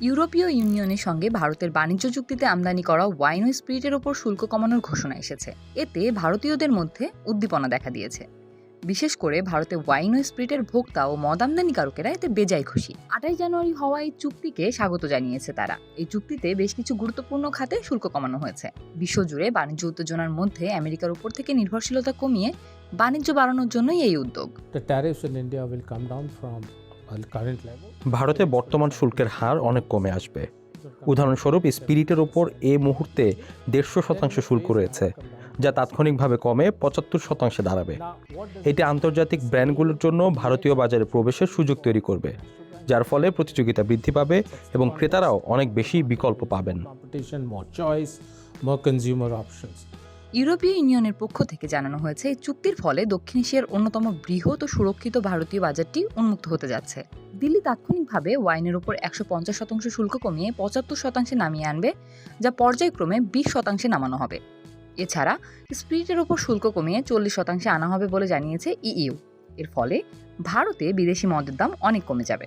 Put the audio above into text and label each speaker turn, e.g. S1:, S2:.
S1: ইউরোপীয় ইউনিয়নের সঙ্গে ভারতের বাণিজ্য চুক্তিতে আমদানি করা ওয়াইন ও স্পিরিটের ওপর শুল্ক কমানোর ঘোষণা এসেছে। এতে ভারতীয়দের মধ্যে উদ্দীপনা দেখা দিয়েছে। বিশেষ করে ভারতে ওয়াইন ও স্পিরিটের ভোক্তা ও মদ আমদানিকারকেরা এতে বেজায় খুশি। ২৮ জানুয়ারি হওয়া এই চুক্তিকে স্বাগত জানিয়েছে তারা। এই চুক্তিতে বেশ কিছু গুরুত্বপূর্ণ খাতে শুল্ক কমানো হয়েছে। বিশ্বজুড়ে বাণিজ্য উত্তেজনার মধ্যে আমেরিকার উপর থেকে নির্ভরশীলতা কমিয়ে বাণিজ্য বাড়ানোর জন্যই এই উদ্যোগ।
S2: ভারতে বর্তমান শুল্কের হার অনেক কমে আসবে। উদাহরণস্বরূপ স্পিরিটের ওপর এই মুহূর্তে 150% শুল্ক রয়েছে, যা তাৎক্ষণিকভাবে কমে 75% দাঁড়াবে। এটি আন্তর্জাতিক ব্র্যান্ডগুলোর জন্য ভারতীয় বাজারে প্রবেশের সুযোগ তৈরি করবে, যার ফলে প্রতিযোগিতা বৃদ্ধি পাবে এবং ক্রেতারাও অনেক বেশি বিকল্প পাবেন।
S1: ইউরোপীয় ইউনিয়নের পক্ষ থেকে জানানো হয়েছে, এই চুক্তির ফলে দক্ষিণ এশিয়ার অন্যতম বৃহৎ ও সুরক্ষিত ভারতীয় বাজারটি উন্মুক্ত হতে যাচ্ছে। দিল্লি তাৎক্ষণিকভাবে ওয়াইনের উপর 150% শুল্ক কমিয়ে 75% নামিয়ে আনবে, যা পর্যায়ক্রমে 20% নামানো হবে। এছাড়া স্পিরিটের উপর শুল্ক কমিয়ে 40% আনা হবে বলে জানিয়েছে ইইউ। এর ফলে ভারতে বিদেশি মদের দাম অনেক কমে যাবে।